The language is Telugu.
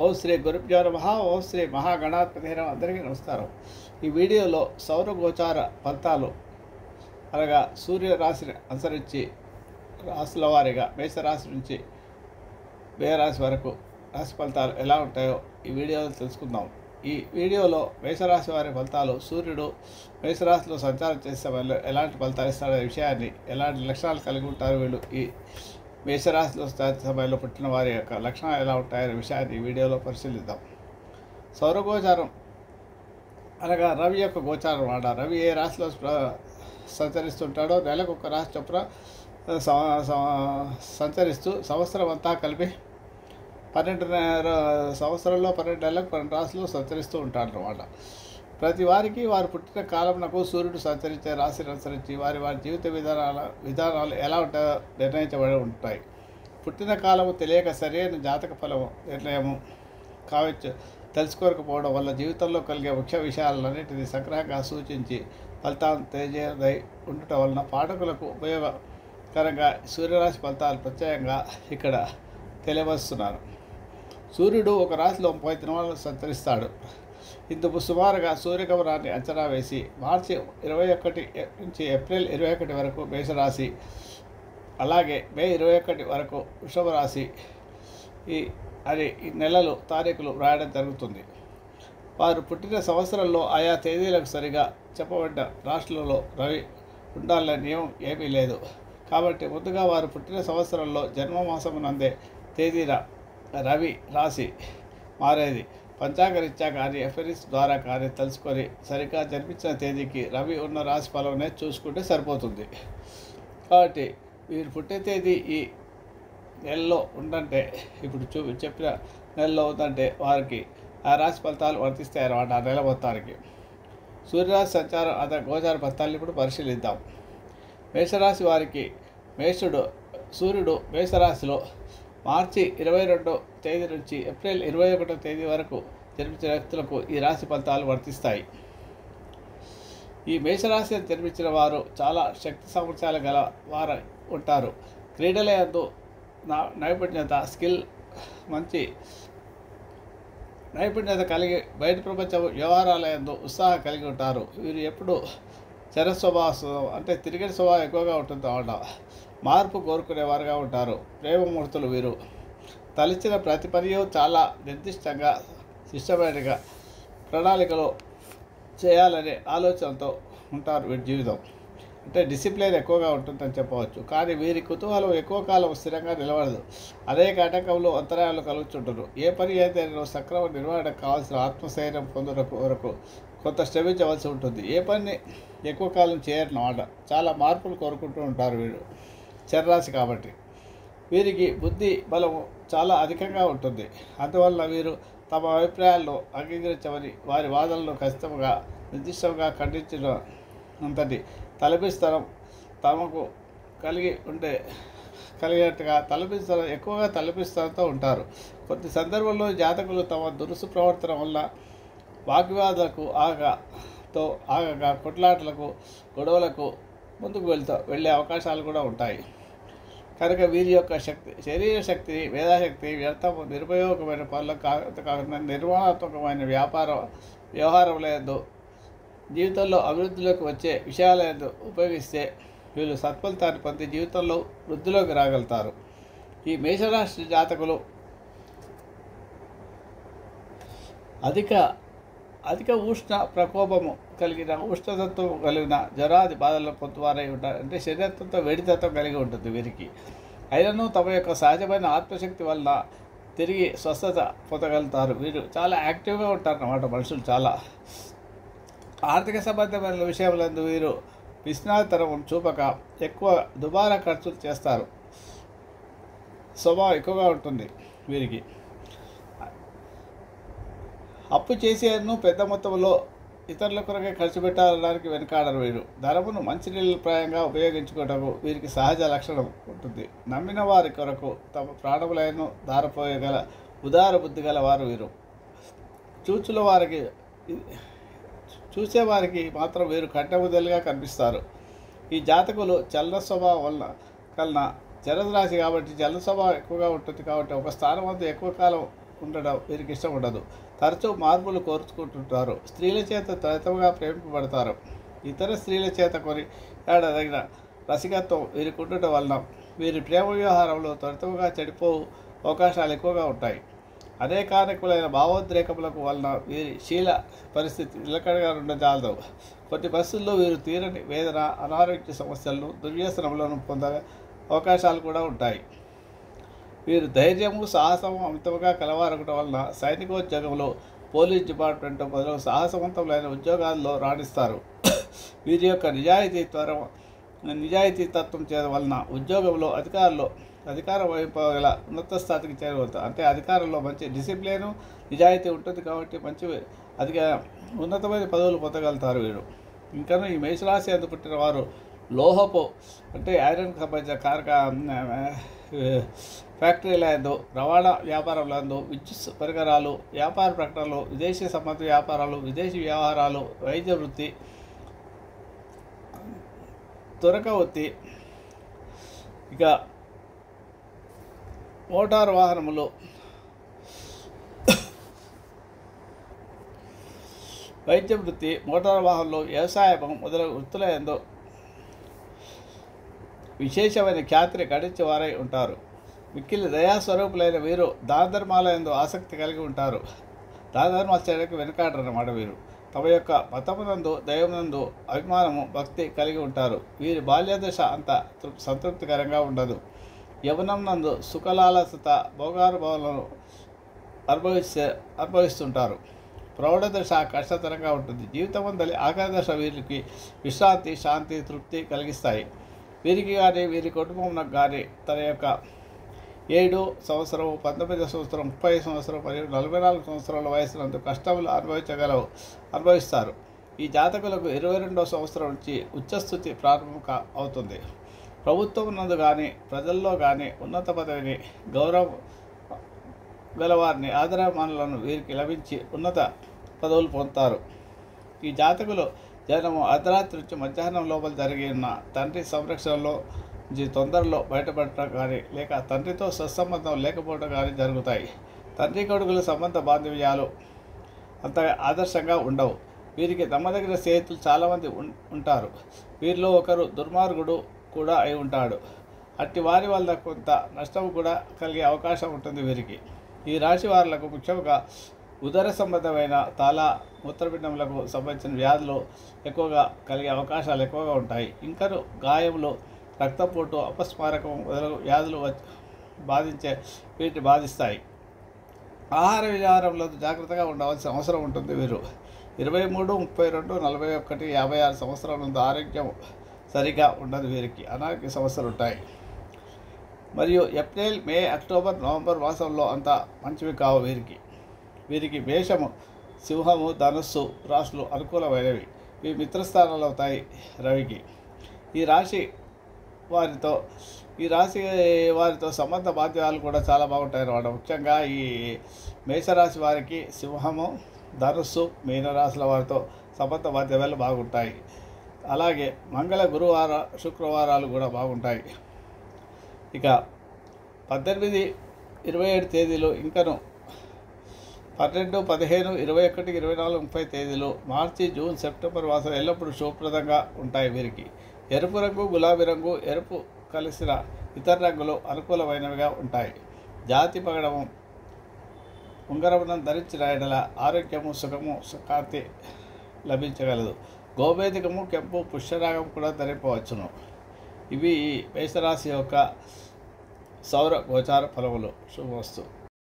ఓం శ్రీ గురుభ్యో నమః. ఓం శ్రీ మహాగణాధిపతి నమః. అందరికీ నమస్కారం. ఈ వీడియోలో సౌర గోచార ఫలితాలు అనగా సూర్య రాశిని అనుసరించి రాశుల వారీగా మేషరాశి నుంచి మేషరాశి వరకు రాశి ఫలితాలు ఎలా ఉంటాయో ఈ వీడియోలో తెలుసుకుందాం. ఈ వీడియోలో మేషరాశి వారి ఫలితాలు, సూర్యుడు మేషరాశిలో సంచారం చేసే సమయంలో ఎలాంటి ఫలితాలు ఇస్తాడనే విషయాన్ని, ఎలాంటి లక్షణాలు కలిగి ఉంటారు వీళ్ళు ఈ మేషరాశిలో సమయంలో పుట్టిన వారి యొక్క లక్షణాలు ఎలా ఉంటాయనే విషయాన్ని ఈ వీడియోలో పరిశీలిద్దాం. సౌరగోచారం అనగా రవి యొక్క గోచారం అన్నమాట. రవి ఏ రాశిలో సంచరిస్తుంటాడో నెలకు ఒక రాశి చొప్పున సంచరిస్తూ సంవత్సరం అంతా కలిపి 12 సంవత్సరంలో 12 నెలలకు 12 రాశులు సంచరిస్తూ ఉంటాడు అన్నమాట. ప్రతి వారికి వారు పుట్టిన కాలమునకు సూర్యుడు సంచరించే రాశిని అనుసరించి వారి జీవిత విధానాలు ఎలా ఉంటాయో నిర్ణయించబడి ఉంటాయి. పుట్టిన కాలము తెలియక సరైన జాతక ఫలము నిర్ణయము తెలుసుకోకపోవడం వల్ల జీవితంలో కలిగే ముఖ్య విషయాలన్నింటినీ సంగ్రహంగా సూచించి ఫలితాలను తెలియజేయదై ఉండటం వలన పాఠకులకు ఉపయోగకరంగా సూర్యరాశి ఫలితాలు ప్రత్యేకంగా ఇక్కడ తెలియవస్తున్నాను. సూర్యుడు ఒక రాశిలో 30 దినాలు సంచరిస్తాడు. ఇందుకు సుమారుగా సూర్యగమనాన్ని అంచనా వేసి మార్చి 21 నుంచి ఏప్రిల్ 21 వరకు మేషరాశి, అలాగే మే 21 వరకు వృషభ రాశి ఈ నెలలు తారీఖులు వ్రాయడం జరుగుతుంది. వారు పుట్టిన సంవత్సరంలో ఆయా తేదీలకు సరిగా చెప్పబడ్డ రాష్ట్రాలలో రవి ఉండాలనే నియమం ఏమీ లేదు. కాబట్టి ముందుగా వారు పుట్టిన సంవత్సరంలో జన్మమాసమునందే తేదీన రవి రాశి మారేది పంచాంగరీత్యా కానీ ఎఫ్ఎరిస్ ద్వారా కానీ తెలుసుకొని సరిగ్గా జన్మించిన తేదీకి రవి ఉన్న రాశి ఫలంనే చూసుకుంటే సరిపోతుంది. కాబట్టి వీరు పుట్టే తేదీ ఈ నెలలో ఉందంటే, ఇప్పుడు చెప్పిన నెలలో ఉందంటే వారికి ఆ రాశి ఫలితాలు వర్తిస్తాయి అన్నమాట. ఆ నెల మొత్తానికి సూర్యరాశి సంచారం గోచార ఫలితాలను ఇప్పుడు పరిశీలిద్దాం. మేషరాశి వారికి సూర్యుడు మేషరాశిలో మార్చి 22 తేదీ నుంచి ఏప్రిల్ 21 తేదీ వరకు జన్మించిన వ్యక్తులకు ఈ రాశి ఫలితాలు వర్తిస్తాయి. ఈ మేషరాశి జన్మించిన వారు చాలా శక్తి సామర్థ్యాలు గల వారు ఉంటారు. క్రీడల యందు నైపుణ్యత మంచి నైపుణ్యత కలిగి బయట ప్రపంచం వ్యవహారాల యందు ఉత్సాహం కలిగి ఉంటారు. వీరు ఎప్పుడు చర స్వభావం అంటే తిరిగిన స్వభావం ఎక్కువగా ఉంటుంది అన్నమాట. మార్పు కోరుకునేవారుగా ఉంటారు. ప్రేమమూర్తులు వీరు. తలచిన ప్రతి పనియు చాలా నిర్దిష్టంగా సిస్టమేటిక్గా ప్రణాళికలో చేయాలనే ఆలోచనతో ఉంటారు. వీరి జీవితం అంటే డిసిప్లిన్ ఎక్కువగా ఉంటుందని చెప్పవచ్చు. కానీ వీరి కుతూహలం ఎక్కువ కాలం స్థిరంగా నిలబడదు. అనేక ఆటంకములు అంతరాయాలు కలుగుతుంటారు. ఏ పని అయితే సక్రమ నిర్వహణకు కావాల్సిన ఆత్మస్థైర్యం పొందుటకు వరకు కొంత శ్రమించవలసి ఉంటుంది. ఏ పని ఎక్కువ కాలం చేయనమాట. చాలా మార్పులు కోరుకుంటూ ఉంటారు వీరు చర్రాశి కాబట్టి. వీరికి బుద్ధి బలము చాలా అధికంగా ఉంటుంది. అందువల్ల వీరు తమ అభిప్రాయాలను అంగీకరించమని వారి వాదనలను ఖచ్చితంగా నిర్దిష్టంగా ఖండించినంతటి తలపిస్తనం తమకు కలిగినట్టుగా ఎక్కువగా తలపిస్తనంతో ఉంటారు. కొద్ది సందర్భంలో జాతకులు తమ దురుసు ప్రవర్తన వల్ల వాగ్వివాదాలకు ఆగగా కొట్లాటలకు గొడవలకు ముందుకు వెళ్ళే అవకాశాలు కూడా ఉంటాయి. కనుక వీరి యొక్క శరీర శక్తిని, మేధాశక్తి వ్యర్థము నిరుపయోగమైన పనులకు కాకుండా నిర్మాణాత్మకమైన వ్యవహారములందు జీవితంలో అభివృద్ధిలోకి వచ్చే విషయాలందు ఉపయోగిస్తే వీళ్ళు సత్ఫలితాన్ని పొంది జీవితంలో వృద్ధిలోకి రాగలుగుతారు. ఈ మేషరాశి జాతకులు అధిక ఉష్ణ ప్రకోపము కలిగిన ఉష్ణతత్వం కలిగిన జ్వరాది బాధలను పొందువారై ఉంటారు. అంటే శరీరత్వంతో వేడితత్వం కలిగి ఉంటుంది వీరికి. అయినను తమ యొక్క సహజమైన ఆత్మశక్తి వల్ల తిరిగి స్వస్థత పొందగలుగుతారు. వీరు చాలా యాక్టివ్గా ఉంటారు అన్నమాట. మనుషులు చాలా ఆర్థిక సంబంధమైన విషయాలందు వీరు పిసినారితనం చూపక ఎక్కువ దుబారా ఖర్చులు చేస్తారు. స్వభావం ఎక్కువగా ఉంటుంది వీరికి. అప్పు చేసేను పెద్ద మొత్తంలో ఇతరుల కొరకే ఖర్చు పెట్టడానికి వెనకాడరు వీరు. ధనమును మంచినీళ్ళప్రాయంగా ఉపయోగించుకోవటకు వీరికి సహజ లక్షణం ఉంటుంది. నమ్మిన వారి కొరకు తమ ప్రాణములను దారపోయగల ఉదార బుద్ధి గల వారు వీరు. చూసేవారికి మాత్రం వీరు కట్టబుద్దలుగా కనిపిస్తారు. ఈ జాతకులు చలన స్వభావం వలన జలరాశి కాబట్టి జల స్వభావం ఎక్కువగా ఉంటుంది. కాబట్టి ఒక స్థానం వద్ద ఎక్కువ కాలం ఉండడం వీరికి ఇష్టం ఉండదు. తరచూ మార్పులు కోరుకుంటుంటారు. స్త్రీల చేత త్వరితముగా ప్రేమింపబడతారు. ఇతర స్త్రీల చేత కొని ఏడదగిన రసికత్వం వీరికి ఉండటం వలన వీరి ప్రేమ వ్యవహారంలో త్వరితముగా చెడిపో అవకాశాలు ఎక్కువగా ఉంటాయి. అనేకానేకులైన భావోద్రేకములకు వలన వీరి శీల పరిస్థితి నిలకడగా ఉండజాలదు. కొన్ని పరిస్థితుల్లో వీరు తీరని వేదన, అనారోగ్య సమస్యలను, దుర్వ్యసనములను పొందే అవకాశాలు కూడా ఉంటాయి. వీరు ధైర్యము, సాహసము అమితముగా కలవారగటం వలన సైనికోద్యోగంలో, పోలీస్ డిపార్ట్మెంట్ మొదలగు సాహసవంతములైన ఉద్యోగాల్లో రాణిస్తారు. వీరి యొక్క నిజాయితీతత్వం చేయడం వలన ఉద్యోగంలో అధికారం వహింపగల ఉన్నత స్థాయికి చేరవచ్చు. అంటే అధికారంలో మంచి డిసిప్లిన్, నిజాయితీ ఉంటుంది కాబట్టి మంచి ఉన్నతమైన పదవులు పొందగలుగుతారు వీరు. ఇంకనూ ఈ మేషరాశి అందు పుట్టిన వారు లోహపు అంటే ఐరన్కి సంబంధించిన ఫ్యాక్టరీలందు, రవాణా వ్యాపారంలందు, విద్యుత్ పరికరాలు, వ్యాపార ప్రకటనలు, విదేశీ సంబంధ వ్యాపారాలు, విదేశీ వ్యవహారాలు, వైద్య వృత్తి, తురక వృత్తి, ఇక మోటారు వాహనములు, వైద్య వృత్తి, మోటారు వాహనంలో, వ్యవసాయం మొదలగు వృత్తుల యందు విశేషమైన ఖ్యాతిని గడించేవారై ఉంటారు. మిక్కిలి దయాస్వరూపులైన వీరు దాన ధర్మాల యందు ఆసక్తి కలిగి ఉంటారు. దాన ధర్మాలు చేయడానికి వెనుకాడరు అన్నమాట. వీరు తమ యొక్క మతమునందు, దైవమునందు అభిమానము, భక్తి కలిగి ఉంటారు. వీరి బాల్యదశ అంత సంతృప్తికరంగా ఉండదు. యవనం నందు సుఖలాలసత, భోగానుభవాలను అనుభవిస్తుంటారు. ప్రౌఢదశ కష్టతరంగా ఉంటుంది. జీవితమందలి ఆఖరి దశ వీరికి విశ్రాంతి, శాంతి, తృప్తి కలిగిస్తాయి. వీరికి కానీ వీరి కుటుంబమునకు కానీ తన యొక్క 7 సంవత్సరం, 19 సంవత్సరం, 30 సంవత్సరం మరియు 44 సంవత్సరాల వయసునందు కష్టములు అనుభవిస్తారు. ఈ జాతకులకు 22వ సంవత్సరం నుంచి ఉచ్చస్థుతి ప్రారంభం అవుతుంది. ప్రభుత్వం నందు కానీ ప్రజల్లో కానీ ఉన్నత పదవిని, గౌరవం గలవారిని, ఆదరామానులను వీరికి లభించి ఉన్నత పదవులు పొందుతారు. ఈ జాతకులు జనము అర్ధరాత్రి నుంచి మధ్యాహ్నం లోపల జరిగిన తండ్రి సంరక్షణలో నుంచి తొందరలో బయటపడటం కానీ లేక తండ్రితో సత్సంబంధం లేకపోవడం కానీ జరుగుతాయి. తండ్రి కొడుకుల సంబంధ బాంధవ్యాలు అంత ఆదర్శంగా ఉండవు. వీరికి నమ్మదగిన స్నేహితులు చాలామంది ఉంటారు. వీరిలో ఒకరు దుర్మార్గుడు కూడా అయి ఉంటాడు. అట్టి వారి వల్ల కొంత నష్టం కూడా కలిగే అవకాశం ఉంటుంది వీరికి. ఈ రాశి వారులకు ముఖ్యంగా ఉదర సంబంధమైన మూత్రపిండములకు సంబంధించిన వ్యాధులు ఎక్కువగా కలిగే అవకాశాలు ఎక్కువగా ఉంటాయి. ఇంకను గాయములు, రక్తపోటు, అపస్మారకం మొదలగు వ్యాధులు వీటిని బాధిస్తాయి. ఆహార విహారంలో జాగ్రత్తగా ఉండవలసిన అవసరం ఉంటుంది. వీరు 23, 32, 41, 56 సంవత్సరాల నుండి ఆరోగ్యం సరిగా ఉండదు. వీరికి అనారోగ్య సమస్యలు ఉంటాయి. మరియు ఏప్రిల్, మే, అక్టోబర్, నవంబర్ మాసంలో అంత మంచివి కావు వీరికి మేషము, సింహము, ధనుస్సు రాశులు అనుకూలమైనవి. ఇవి మిత్రస్థానాలు అవుతాయి రవికి. ఈ రాశి వారితో సంబంధ బాధ్యతలు కూడా చాలా బాగుంటాయి అన్నమాట. ముఖ్యంగా ఈ మేషరాశి వారికి సింహము, ధనుస్సు, మీనరాశుల వారితో సంబంధ బాధ్యతలు బాగుంటాయి. అలాగే మంగళ, గురువార, శుక్రవారాలు కూడా బాగుంటాయి. ఇక 18, 27 తేదీలు, ఇంకను 12, 15, 21, 24, 30 తేదీలు, మార్చి, జూన్, సెప్టెంబర్ మాసం ఎల్లప్పుడూ శుభప్రదంగా ఉంటాయి వీరికి. ఎరుపు రంగు, గులాబీ రంగు, ఎరుపు కలిసిన ఇతర రంగులు అనుకూలమైనవిగా ఉంటాయి. జాతి పగడము, ఉంగరమును ధరించిన ఎడల ఆరోగ్యము, సుఖము, కాంతి లభించగలదు. గోమేధికము, కెంపు, పుష్యరాగం కూడా ధరింపవచ్చును. ఇవి మేషరాశి యొక్క సౌర గోచార ఫలములు. శుభమస్తు.